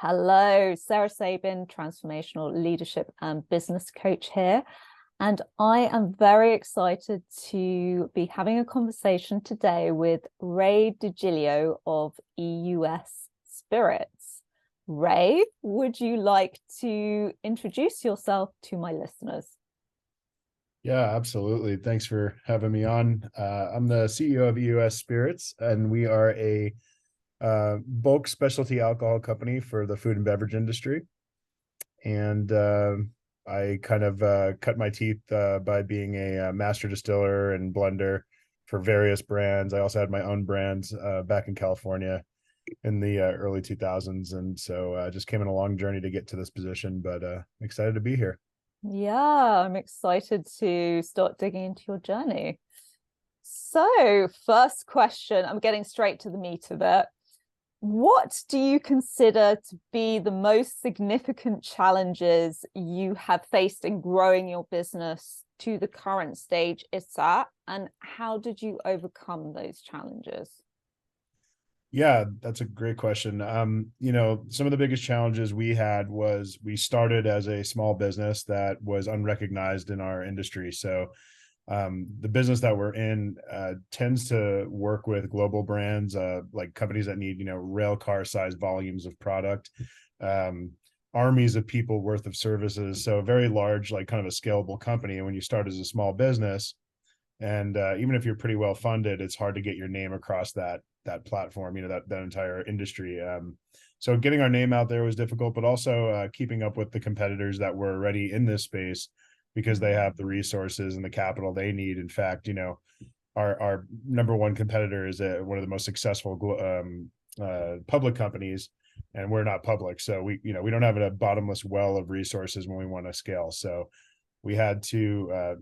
Hello, Sarah Sabin, transformational leadership and business coach here. And I am very excited to be having a conversation today with Ray Digilio of EUS Spirits. Ray, would you like to introduce yourself to my listeners? Yeah, absolutely. Thanks for having me on. I'm the CEO of EUS Spirits, and we are a bulk specialty alcohol company for the food and beverage industry. And I kind of cut my teeth by being a master distiller and blender for various brands. I also had my own brands back in California in the early 2000s. And so just came in a long journey to get to this position, but excited to be here. Yeah, I'm excited to start digging into your journey. So, first question, I'm getting straight to the meat of it. What do you consider to be the most significant challenges you have faced in growing your business to the current stage it's at, and how did you overcome those challenges? Yeah, that's a great question. Some of the biggest challenges we had was we started as a small business that was unrecognized in our industry. So the business that we're in tends to work with global brands, like companies that need, rail car size volumes of product, um, armies of people worth of services. So a very large, like kind of a scalable company. And when you start as a small business, and even if you're pretty well funded, it's hard to get your name across that platform, that entire industry. So getting our name out there was difficult, but also keeping up with the competitors that were already in this space because they have the resources and the capital they need. In fact, our number one competitor is one of the most successful public companies, and we're not public, so we don't have a bottomless well of resources when we want to scale. So we had to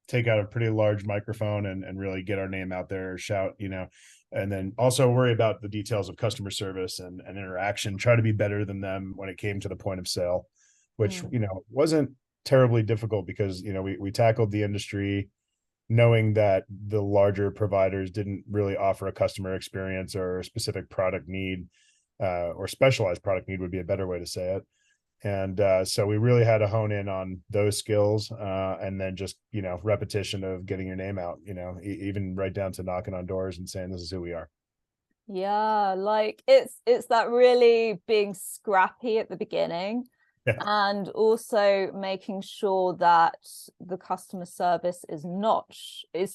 take out a pretty large microphone and really get our name out there, shout, and then also worry about the details of customer service and interaction, try to be better than them when it came to the point of sale, which, Mm. wasn't terribly difficult because, we tackled the industry knowing that the larger providers didn't really offer a customer experience or a specific product need, or specialized product need would be a better way to say it. And so we really had to hone in on those skills, and then just repetition of getting your name out, even right down to knocking on doors and saying this is who we are. Yeah, like it's that really being scrappy at the beginning Yeah. and also making sure that the customer service is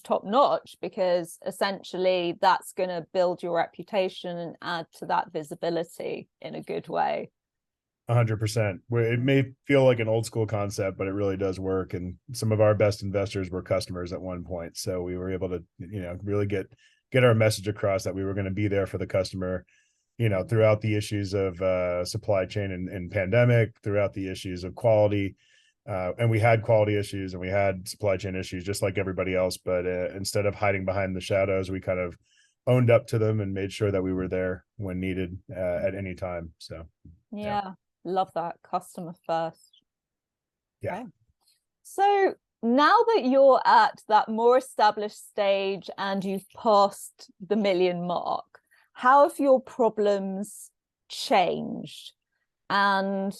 top notch, because essentially that's going to build your reputation and add to that visibility in a good way. 100%. It may feel like an old school concept, but it really does work. And some of our best investors were customers at one point, so we were able to, really get our message across that we were going to be there for the customer, throughout the issues of supply chain and pandemic, throughout the issues of quality. And we had quality issues and we had supply chain issues just like everybody else. But instead of hiding behind the shadows, we kind of owned up to them and made sure that we were there when needed, at any time. So, yeah. Yeah, love that. Customer first. Yeah. Okay. So now that you're at that more established stage and you've passed the million mark, how have your problems changed? And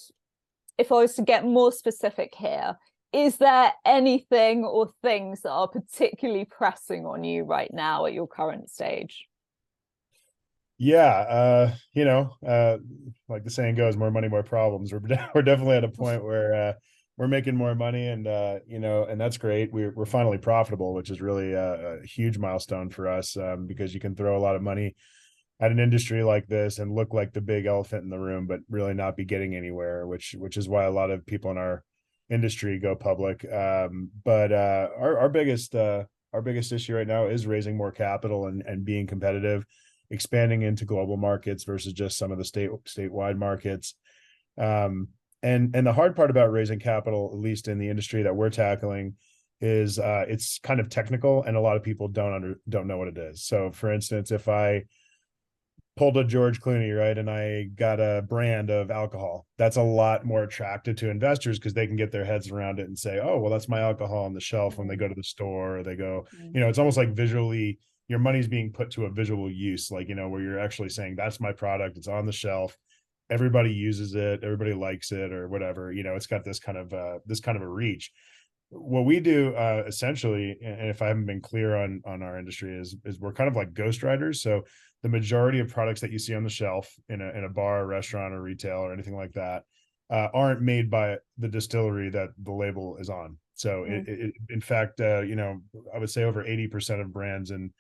if I was to get more specific here, is there anything or things that are particularly pressing on you right now at your current stage? Yeah, like the saying goes, more money, more problems. We're definitely at a point where we're making more money, and and that's great. We're finally profitable, which is really a huge milestone for us, because you can throw a lot of money at an industry like this and look like the big elephant in the room, but really not be getting anywhere, which is why a lot of people in our industry go public. But our biggest issue right now is raising more capital and being competitive, expanding into global markets versus just some of the statewide markets. And the hard part about raising capital, at least in the industry that we're tackling, is it's kind of technical and a lot of people don't know what it is. So for instance, if I pulled a George Clooney, right, and I got a brand of alcohol, that's a lot more attractive to investors because they can get their heads around it and say, oh, well, that's my alcohol on the shelf when they go to the store, or they go, it's almost like visually your money's being put to a visual use, like, where you're actually saying that's my product, it's on the shelf. everybody uses it, everybody likes it, or whatever. It's got this kind of a reach. What we do essentially, and if I haven't been clear on our industry, is we're kind of like ghostwriters. So the majority of products that you see on the shelf in a bar, or restaurant, or retail, or anything like that aren't made by the distillery that the label is on. So Mm. in fact, I would say over 80% of brands in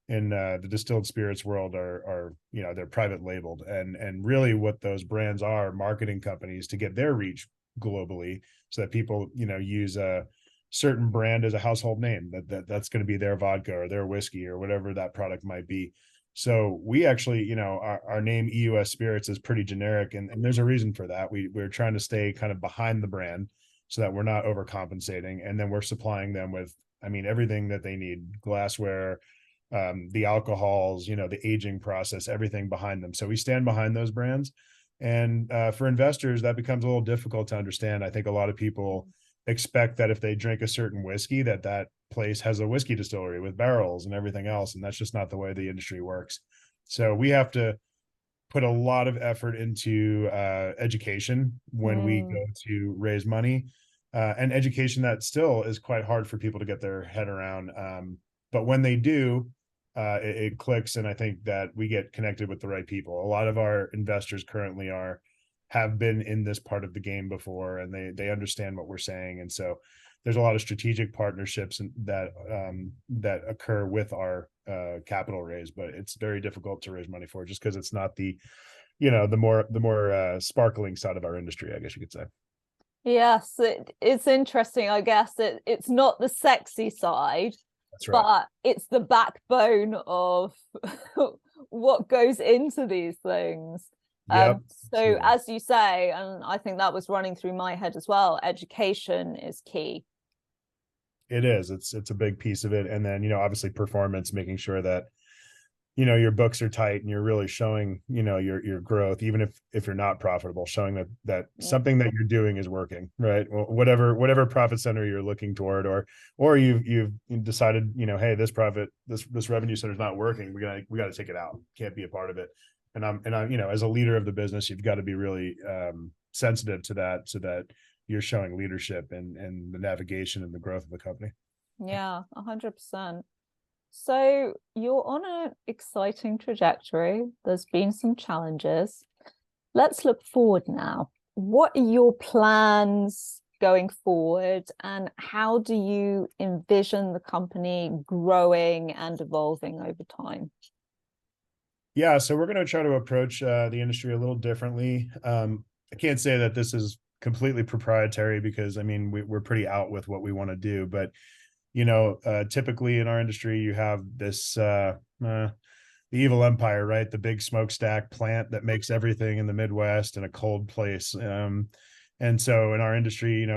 the distilled spirits world are they're private labeled, and really what those brands are marketing companies to get their reach globally, so that people use a certain brand as a household name, that's going to be their vodka or their whiskey or whatever that product might be. So we actually, our name EUS Spirits is pretty generic, and there's a reason for that. We're trying to stay kind of behind the brand so that we're not overcompensating, and then we're supplying them with, I mean, everything that they need: glassware, the alcohols, the aging process, everything behind them. So we stand behind those brands. And for investors, that becomes a little difficult to understand. I think a lot of people expect that if they drink a certain whiskey, that place has a whiskey distillery with barrels and everything else. And that's just not the way the industry works. So we have to put a lot of effort into education when we Mm. go to raise money, and education that still is quite hard for people to get their head around. But when they do, it clicks, and I think that we get connected with the right people. A lot of our investors currently have been in this part of the game before, and they understand what we're saying, and so there's a lot of strategic partnerships that occur with our capital raise. But it's very difficult to raise money for, just because it's not the more sparkling side of our industry, I guess you could say. Yes, it's interesting. I guess it's not the sexy side, That's right. but it's the backbone of what goes into these things. Yep. So Absolutely. as you say, and I think that was running through my head as well, education is key. It is. It's a big piece of it. And then, obviously performance, making sure that, your books are tight and you're really showing, your growth, even if you're not profitable, showing that Mm. something that you're doing is working, right? Well, whatever profit center you're looking toward, or you've decided, hey, this revenue center is not working. We got to take it out. Can't be a part of it. And I'm, as a leader of the business, you've got to be really sensitive to that, so that you're showing leadership and the navigation and the growth of the company. Yeah, 100%. So you're on an exciting trajectory. There's been some challenges. Let's look forward now. What are your plans going forward, and how do you envision the company growing and evolving over time? Yeah, so we're going to try to approach the industry a little differently. I can't say that this is completely proprietary, because I mean we're pretty out with what we want to do, but typically in our industry you have this the evil empire, right? The big smokestack plant that makes everything in the Midwest in a cold place. And so in our industry,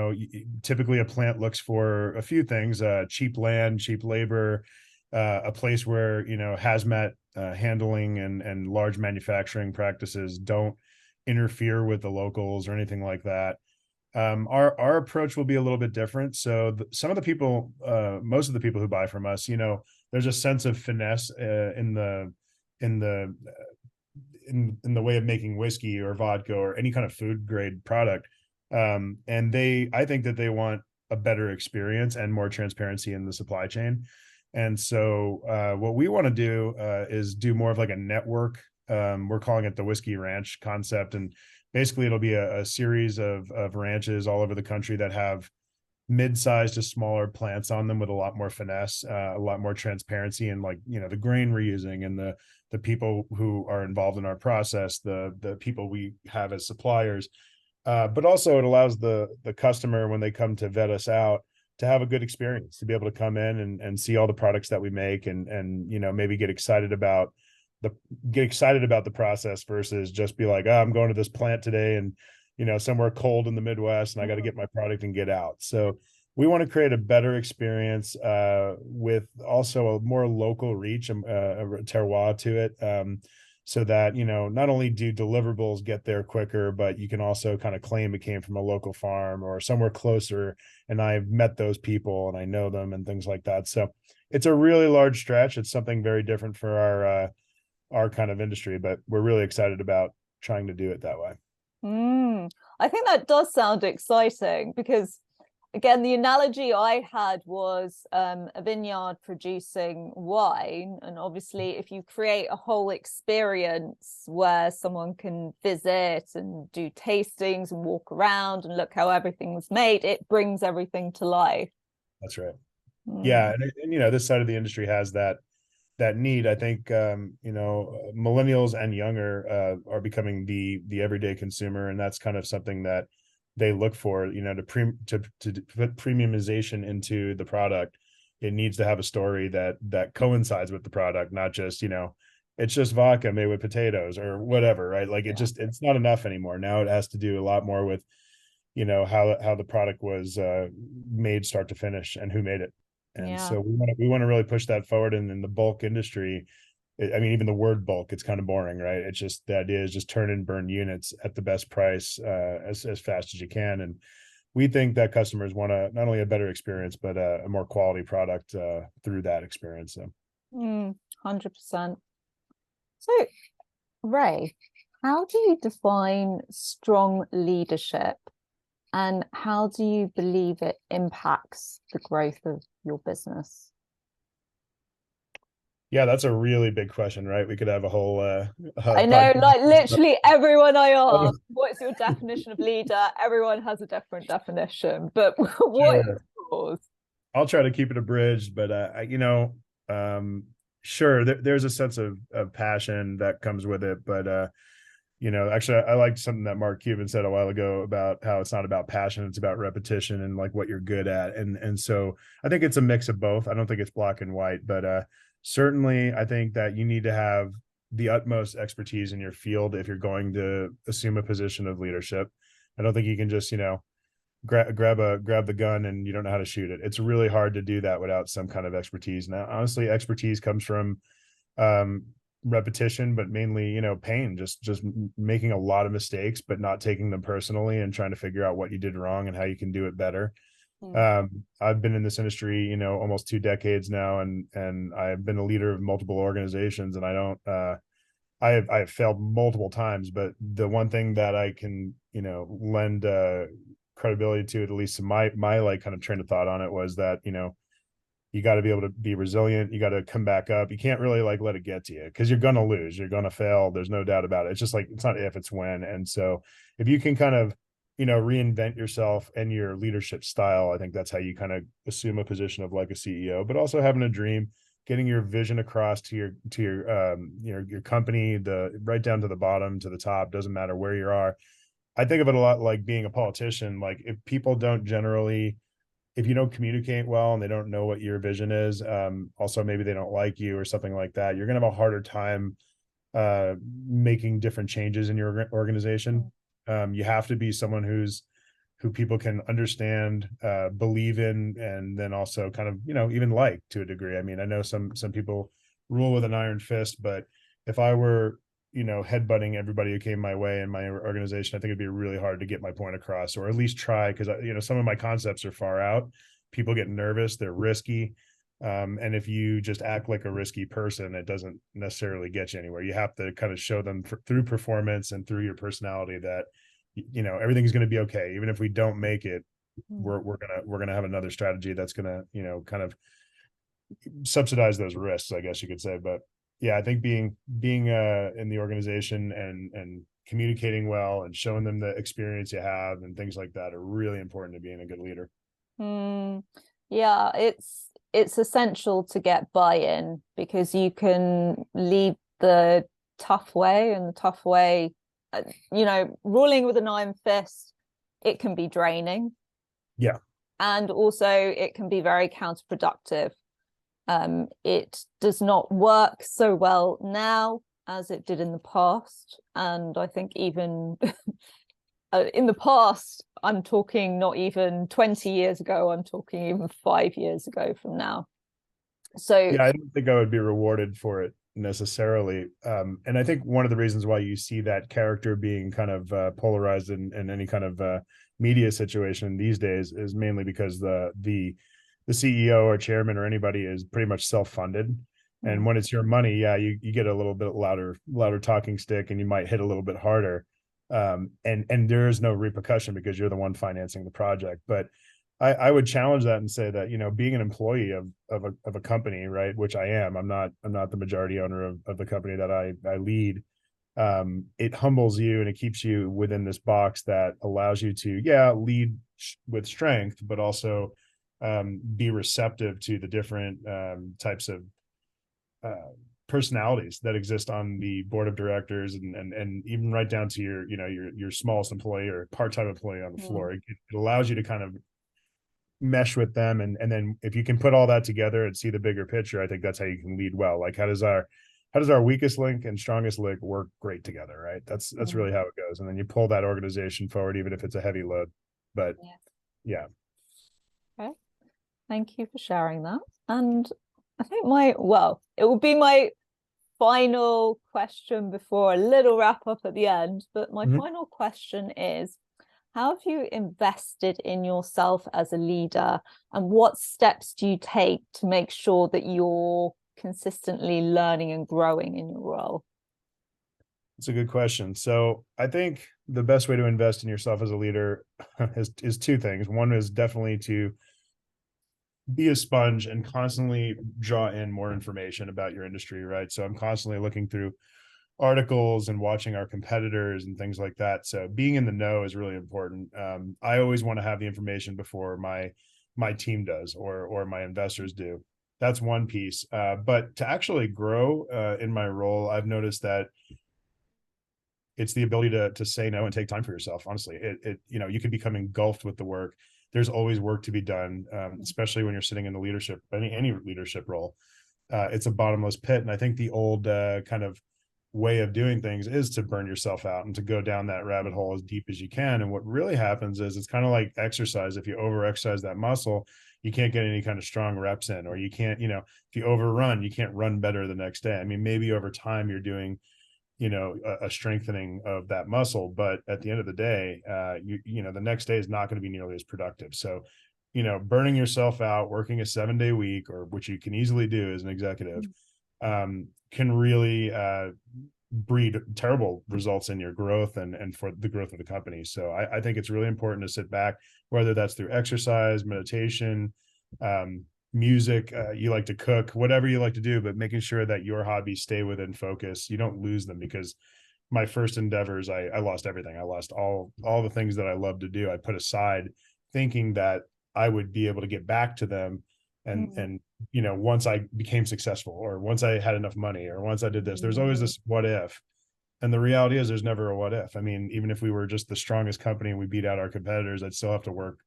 typically a plant looks for a few things: cheap land, cheap labor, a place where hazmat handling and large manufacturing practices don't interfere with the locals or anything like that. Our approach will be a little bit different. So some of the people, most of the people who buy from us, there's a sense of finesse in the in the way of making whiskey or vodka or any kind of food grade product. And I think that they want a better experience and more transparency in the supply chain. And so what we want to do is do more of like a network. We're calling it the Whiskey Ranch concept. And basically it'll be a series of ranches all over the country that have mid-sized to smaller plants on them with a lot more finesse, a lot more transparency, and like the grain we're using, and the people who are involved in our process, the people we have as suppliers. But also it allows the customer, when they come to vet us out, to have a good experience, to be able to come in and see all the products that we make, and maybe the get excited about the process, versus just be like, oh, I'm going to this plant today and somewhere cold in the Midwest, and I got to get my product and get out. So we want to create a better experience with also a more local reach, a terroir to it, so that not only do deliverables get there quicker, but you can also kind of claim it came from a local farm or somewhere closer, and I've met those people and I know them and things like that. So it's a really large stretch. It's something very different for our kind of industry, but we're really excited about trying to do it that way. I think that does sound exciting because, again, the analogy I had was a vineyard producing wine. And obviously, if you create a whole experience where someone can visit and do tastings and walk around and look how everything's made, it brings everything to life. That's right. Yeah, Mm. and you know, this side of the industry has that need. I think you know, millennials and younger are becoming the everyday consumer, and that's kind of something that they look for. You know, to put premiumization into the product, it needs to have a story that coincides with the product, not just, you know, it's just vodka made with potatoes or whatever, right? Like Yeah. it's not enough anymore. Now it has to do a lot more with, you know, how the product was made start to finish and who made it. And Yeah. so we want to really push that forward. And in the bulk industry, I mean, even the word bulk, it's kind of boring, right? It's just the idea is just turn and burn units at the best price as fast as you can. And we think that customers want not only a better experience, but a more quality product through that experience. So 100%. So, Ray, how do you define strong leadership and how do you believe it impacts the growth of your business? yeah, that's a really big question, right? We could have a whole I know, podcast. like literally everyone I ask, what's your definition of leader? Everyone has a different definition, but what is Sure. yours? I'll try to keep it abridged, but you know, sure, there's a sense of passion that comes with it, but you know, actually, I liked something that Mark Cuban said a while ago about how it's not about passion, it's about repetition and like what you're good at, and so I think it's a mix of both. I don't think it's black and white, but certainly, I think that you need to have the utmost expertise in your field if you're going to assume a position of leadership. I don't think you can just, you know, grab the gun and you don't know how to shoot it. It's really hard to do that without some kind of expertise. Now, honestly, expertise comes from um, repetition, but mainly, you know, pain, just making a lot of mistakes, but not taking them personally and trying to figure out what you did wrong and how you can do it better. Mm. I've been in this industry, you know, almost 2 decades now, and I've been a leader of multiple organizations, and I don't I have failed multiple times, but the one thing that I can, you know, lend credibility to, at least in my like kind of train of thought on it, was that, you know, you got to be able to be resilient. You got to come back up. You can't really like let it get to you because you're gonna lose. You're gonna fail. There's no doubt about it. It's just like it's not if, it's when. And so if you can kind of, you know, reinvent yourself and your leadership style, I think that's how you kind of assume a position of like a CEO, but also having a dream, getting your vision across to your you know, your company, the right down to the bottom to the top, doesn't matter where you are. I think of it a lot like being a politician. Like if people don't generally, if you don't communicate well and they don't know what your vision is, also maybe they don't like you or something like that, you're going to have a harder time making different changes in your organization. You have to be someone who people can understand, believe in, and then also kind of, you know, even like to a degree. I mean, I know some people rule with an iron fist, but if I were, you know, headbutting everybody who came my way in my organization, I think it'd be really hard to get my point across, or at least try, because you know, some of my concepts are far out. People get nervous, they're risky. And if you just act like a risky person, it doesn't necessarily get you anywhere. You have to kind of show them through performance and through your personality that, you know, everything's going to be okay. Even if we don't make it, Mm. we're gonna have another strategy that's gonna, you know, kind of subsidize those risks, I guess you could say. But yeah, I think being in the organization and communicating well and showing them the experience you have and things like that are really important to being a good leader. Mm. Yeah, it's essential to get buy-in because you can lead the tough way, and the tough way, you know, ruling with an iron fist, it can be draining, Yeah. and also it can be very counterproductive. It does not work so well now as it did in the past, and I think even in the past, I'm talking not even 20 years ago, I'm talking even 5 years ago from now. So, Yeah, I don't think I would be rewarded for it necessarily. And I think one of the reasons why you see that character being kind of polarized in any kind of media situation these days is mainly because the CEO or chairman or anybody is pretty much self-funded. And Mm, when it's your money, yeah, you get a little bit louder talking stick, and you might hit a little bit harder. And there is no repercussion because you're the one financing the project. But I would challenge that and say that, being an employee of a company, right, which I am, I'm not the majority owner of the company that I lead. It humbles you and it keeps you within this box that allows you to, yeah, lead with strength, but also be receptive to the different types of uh, personalities that exist on the board of directors, and even right down to your smallest employee or part-time employee on the mm, floor. It allows you to kind of mesh with them, and then if you can put all that together and see the bigger picture, I think that's how you can lead well. Like, how does our weakest link and strongest link work great together, right? That's mm. really how it goes, and then you pull that organization forward even if it's a heavy load. But Yeah. yeah. Okay. Thank you for sharing that. And I think it will be my final question before a little wrap up at the end. But my Mhm. final question is, how have you invested in yourself as a leader, and what steps do you take to make sure that you're consistently learning and growing in your role? It's a good question. So I think the best way to invest in yourself as a leader is two things. One is definitely to be a sponge and constantly draw in more information about your industry, right? So I'm constantly looking through articles and watching our competitors and things like that. So being in the know is really important. I always want to have the information before my team does, or my investors do. That's one piece. But to actually grow in my role, I've noticed that it's the ability to say no and take time for yourself. Honestly, you can become engulfed with the work. There's always work to be done, especially when you're sitting in the leadership, any leadership role. It's a bottomless pit, and I think the old kind of way of doing things is to burn yourself out and to go down that rabbit hole as deep as you can. And what really happens is it's kind of like exercise. If you over exercise that muscle, you can't get any kind of strong reps in, or you can't, if you overrun, you can't run better the next day. I mean, maybe over time you're doing a strengthening of that muscle, but at the end of the day, the next day is not going to be nearly as productive. So burning yourself out, working a 7-day week, or which you can easily do as an executive, can really breed terrible results in your growth and for the growth of the company. So I think it's really important to sit back, whether that's through exercise, meditation, music, you like to cook, whatever you like to do, but making sure that your hobbies stay within focus. You don't lose them, because my first endeavors, I lost everything. I lost all the things that I love to do. I put aside thinking that I would be able to get back to them. Mm, And once I became successful, or once I had enough money, or once I did this, there's always mm, this what if. And the reality is there's never a what if. I mean, even if we were just the strongest company and we beat out our competitors, I'd still have to work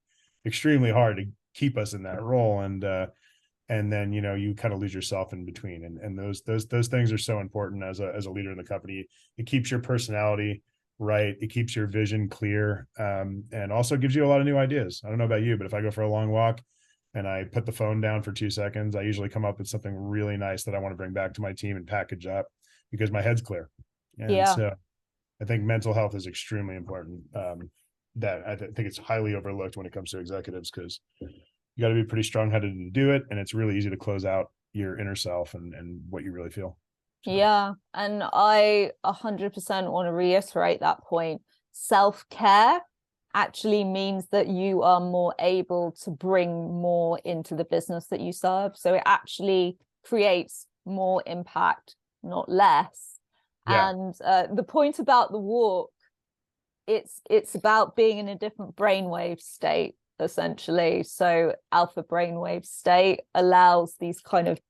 extremely hard to keep us in that role. And then you kind of lose yourself in between, and those things are so important as a leader in the company. It keeps your personality right, it keeps your vision clear, and also gives you a lot of new ideas. I don't know about you, but if I go for a long walk and I put the phone down for 2 seconds, I usually come up with something really nice that I want to bring back to my team and package up, because my head's clear. And yeah. so I think mental health is extremely important. That think it's highly overlooked when it comes to executives, because you got to be pretty strong headed to do it. And it's really easy to close out your inner self and what you really feel. So, Yeah, and I 100% want to reiterate that point. Self-care actually means that you are more able to bring more into the business that you serve. So it actually creates more impact, not less. yeah. And the point about the walk, it's about being in a different brainwave state, essentially. So alpha brainwave state allows these kind of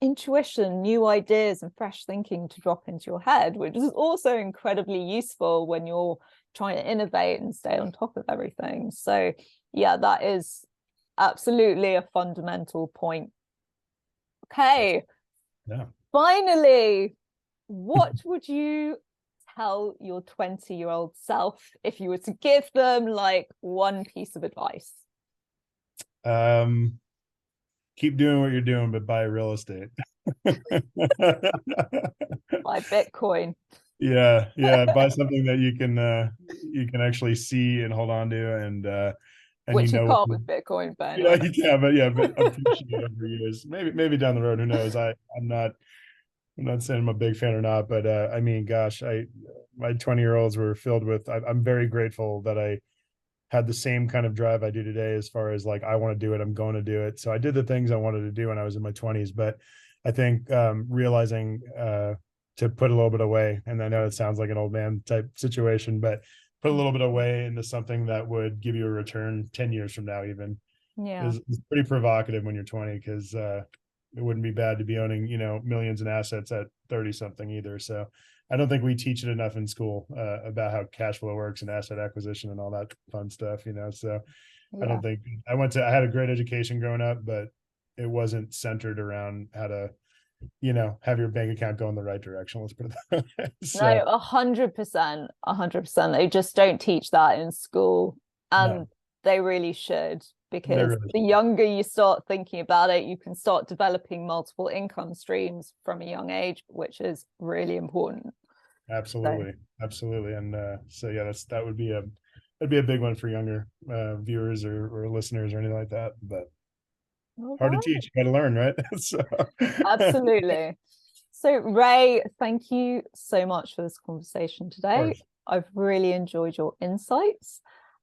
intuition, new ideas, and fresh thinking to drop into your head, which is also incredibly useful when you're trying to innovate and stay on top of everything. So, yeah, that is absolutely a fundamental point. Okay, Yeah. finally, what would you tell your 20-year-old self if you were to give them like one piece of advice? Um, keep doing what you're doing, but buy real estate. Buy Bitcoin. Yeah. Buy something that you can actually see and hold on to, and and Which you can't with Bitcoin, but yeah, anyway. you can, but yeah, but appreciate over years. Maybe down the road, who knows? I'm not saying I'm a big fan or not, but I mean, gosh, my 20-year-olds were filled with. I'm very grateful that I had the same kind of drive I do today, as far as like, I want to do it, I'm going to do it. So I did the things I wanted to do when I was in my 20s, but I think realizing to put a little bit away, and I know it sounds like an old man type situation, but put a little bit away into something that would give you a return 10 years from now, even, Yeah. is pretty provocative when you're 20, because it wouldn't be bad to be owning, millions in assets at 30 something either. So I don't think we teach it enough in school about how cash flow works and asset acquisition and all that fun stuff, So I Yeah. don't think I had a great education growing up, but it wasn't centered around how to, have your bank account go in the right direction. Let's put it that way. So No, 100%, 100%. They just don't teach that in school, no, and they really should, they because really the younger you start thinking about it, you can start developing multiple income streams from a young age, which is really important. So, absolutely, absolutely. And so yeah, that'd be a big one for younger viewers or listeners or anything like that. But all hard to right. teach, you got to learn, right? So of Absolutely. So, Ray, thank you so much for this conversation today. course. I've really enjoyed your insights.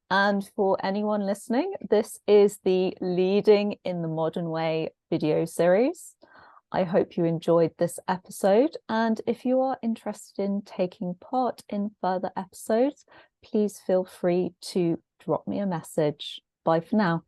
And for anyone listening, this is the Leading in the Modern Way video series. I hope you enjoyed this episode. And if you are interested in taking part in further episodes, please feel free to drop me a message. Bye for now.